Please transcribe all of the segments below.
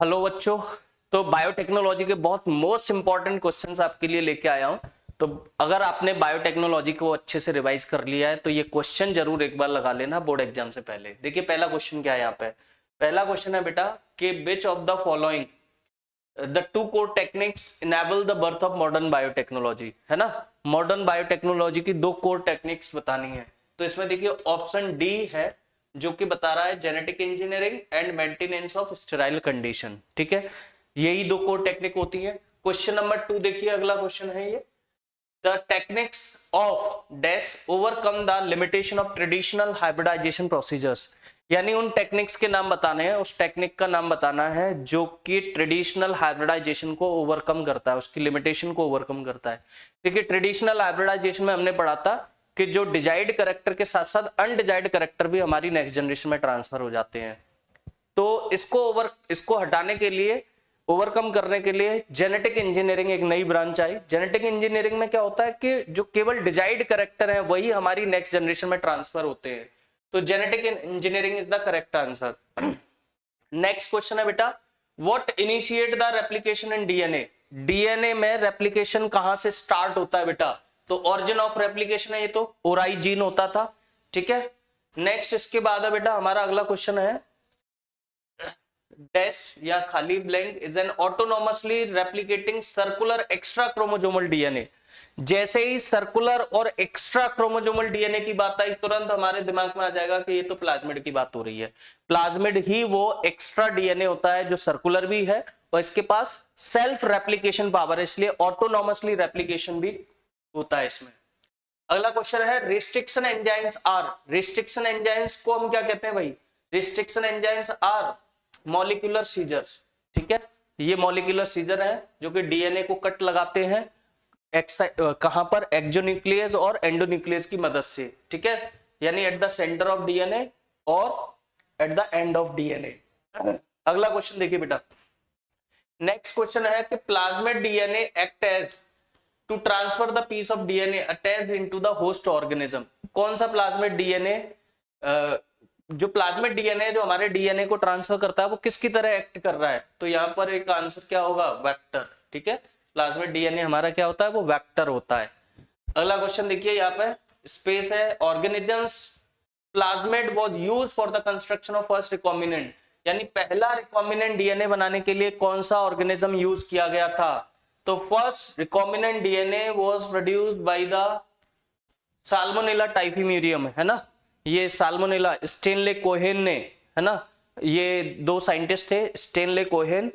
Hello बच्चों। तो biotechnology के बहुत मोस्ट इंपॉर्टेंट क्वेश्चंस आपके लिए लेके आया हूं। तो अगर आपने बायोटेक्नोलॉजी को अच्छे से रिवाइज कर लिया है तो ये क्वेश्चन जरूर एक बार लगा लेना बोर्ड एग्जाम से पहले। देखिए पहला क्वेश्चन क्या है यहाँ पे। पहला क्वेश्चन है बेटा कि which of the following the two core techniques enable the birth of modern biotechnology, है ना। मॉडर्न बायोटेक्नोलॉजी की दो कोर टेक्निक्स बतानी है। तो इसमें देखिए ऑप्शन डी है जो कि बता रहा है genetic engineering and maintenance of sterile condition. ठीक है, यही दो कोर टेक्निक होती है। क्वेश्चन नंबर 2 देखिए, अगला क्वेश्चन है ये, the techniques of dash overcome the limitation of traditional hybridization procedures. यानी उन टेक्निक्स के नाम बताने हैं, उस टेक्निक का नाम बताना है जो कि ट्रेडिशनल हाइब्रिडाइजेशन को ओवरकम करता है, उसकी लिमिटेशन को ओवरकम करता है। देखिए ट्रेडिशनल हाइब्रिडाइजेशन में हमने पढ़ा था कि जो डिजाइड करेक्टर के साथ साथ अनडिजाइड करेक्टर भी हमारी नेक्स्ट जनरेशन में ट्रांसफर हो जाते हैं। तो इसको हटाने के लिए, ओवरकम करने के लिए जेनेटिक इंजीनियरिंग एक नई ब्रांच आई। जेनेटिक इंजीनियरिंग में क्या होता है कि जो केवल डिजाइड करेक्टर है वही हमारी नेक्स्ट जनरेशन में ट्रांसफर होते हैं। तो genetic engineering is the correct answer. Next question है बेटा, what initiate the replication in DNA. DNA में रेप्लिकेशन कहां से स्टार्ट होता है बेटा। तो ऑरिजिन ऑफ रेप्लिकेशन है ये तो ओराई जीन होता था। ठीक है, नेक्स्ट इसके बाद है बेटा हमारा अगला क्वेश्चन है, डैश या खाली blank is an autonomously replicating circular extra chromosomal DNA. जैसे ही सर्कुलर और एक्स्ट्रा क्रोमोजोमल डीएनए की बात आई तुरंत हमारे दिमाग में आ जाएगा कि ये तो प्लाज्मिड की बात हो रही है। प्लाज्मिड ही वो एक्स्ट्रा डीएनए होता है जो सर्कुलर भी है और इसके पास सेल्फ रेप्लिकेशन पावर है, इसलिए ऑटोनोमसली रेप्लिकेशन भी होता है इसमें। अगला क्वेश्चन है, restriction enzymes are. Restriction enzymes को हम क्या कहते हैं भाई, restriction enzymes are molecular scissors. ठीक है, ये मॉलिक्यूलर सीजर है जो कि डीएनए को कट लगाते हैं कहां पर, एक्सोन्यूक्लियस और एंडोन्यूक्लियस की मदद से। ठीक है, यानी at the centre of DNA और at the end of DNA. अगला क्वेश्चन देखिए बेटा, नेक्स्ट क्वेश्चन है कि plasmid DNA act as to transfer the piece of DNA attached into the host organism. कौन सा प्लाज्मिड डीएनए, जो प्लाज्मिड डीएनए जो हमारे डीएनए को ट्रांसफर करता है वो किसकी तरह एक्ट कर रहा है। तो यहाँ पर एक आंसर क्या होगा, वेक्टर। ठीक है, प्लाज्मिड डीएनए हमारा क्या होता है, वो वेक्टर होता है। अगला क्वेश्चन देखिए, यहाँ पे स्पेस है, organisms plasmid was used for the construction of first recombinant. यानी पहला रिकॉम्बिनेंट डीएनए बनाने के लिए कौन सा ऑर्गेनिज्म यूज किया गया था। तो first recombinant DNA was produced by the Salmonella typhimurium, है ना। ये साल्मोनेला स्टेनले कोहेन ने, है ना, ये दो साइंटिस्ट थे स्टेनले कोहेन।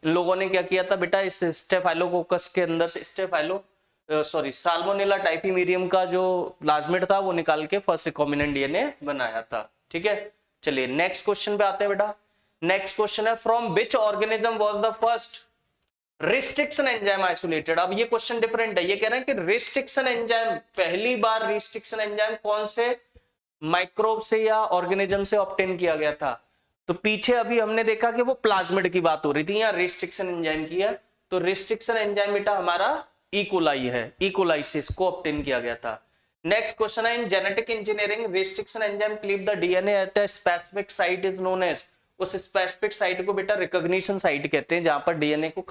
इन लोगों ने क्या किया था बेटा, इस स्टेफाइलोकोकस के अंदर से साल्मोनेला टाइफीम्यूरियम का जो प्लाज्मिड था वो निकाल के फर्स्ट रिकॉम्बिनेंट डीएनए बनाया था। ठीक है, चलिए नेक्स्ट क्वेश्चन पे आते हैं बेटा। नेक्स्ट क्वेश्चन है, from which organism was the first restriction enzyme isolated. अब ये क्वेश्चन डिफरेंट है, ये कह रहे हैं कि रिस्ट्रिक्शन एंजाइम, पहली बार रिस्ट्रिक्शन एंजाइम कौन से माइक्रोब से या ऑर्गेनिज्म से ऑब्टेन किया गया था। तो पीछे अभी हमने देखा कि वो प्लाज्मिड की बात हो रही थी, यहाँ रिस्ट्रिक्शन एंजाइम की है। तो रिस्ट्रिक्शन एंजाइम बेटा हमारा इकोलाई है, इकोलाई से इसको ऑब्टेन किया गया था। नेक्स्ट क्वेश्चन है, in genetic engineering restriction enzyme cleave the DNA at a specific site is known as. उस स्पेसिफिक साइट को बेटा रिकॉग्निशन साइट कहते हैं जहां पर डीएनए को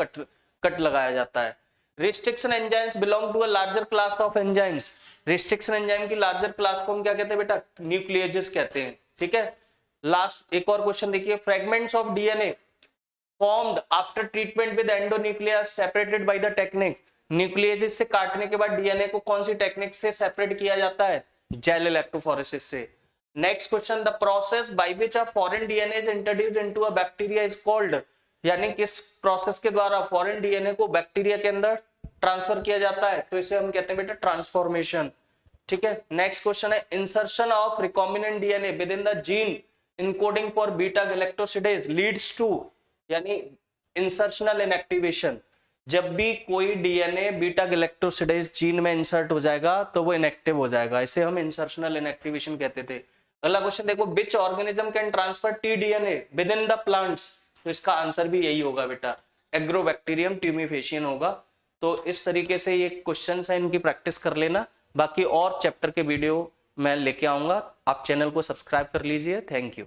कट लगाया जाता है। Restriction enzymes belong to a larger class of enzymes. Restriction enzyme की लार्जर क्लास को हम क्या कहते हैं बेटा, न्यूक्लियेजेस कहते हैं। ठीक है, लास्ट एक और क्वेश्चन देखिए, fragments of DNA formed after treatment with endonuclease separated by the technique. Nucleases से काटने के बाद डीएनए को कौन सी टेक्निक से सेपरेट किया जाता है, जेल इलेक्ट्रोफोरेसिस से। Next question, the process by which a foreign DNA is introduced into a bacteria is called. यानी किस प्रोसेस के द्वारा फॉरेन डीएनए को बैक्टीरिया के अंदर ट्रांसफर किया जाता है, तो इसे हम कहते हैं बेटा ट्रांसफॉर्मेशन। ठीक है, नेक्स्ट क्वेश्चन है, insertion of recombinant DNA within the gene encoding for beta galactosidase leads to, यानी इंसर्शनल इनएक्टिवेशन। जब भी कोई डीएनए बीटा गैलेक्टोसिडेज जीन में इंसर्ट हो जाएगा तो वो इनएक्टिव हो जाएगा, इसे हम इंसर्शनल इनएक्टिवेशन कहते थे। अगला क्वेश्चन देखो, which organism can transfer T-DNA with in the plants. तो इसका आंसर भी यही होगा बेटा, एग्रोबैक्टीरियम ट्यूमिफेशियन होगा। तो इस तरीके से ये क्वेश्चंस है, इनकी प्रैक्टिस कर लेना। बाकी और चैप्टर के वीडियो मैं लेके आऊंगा, आप चैनल को सब्सक्राइब कर लीजिए। Thank you.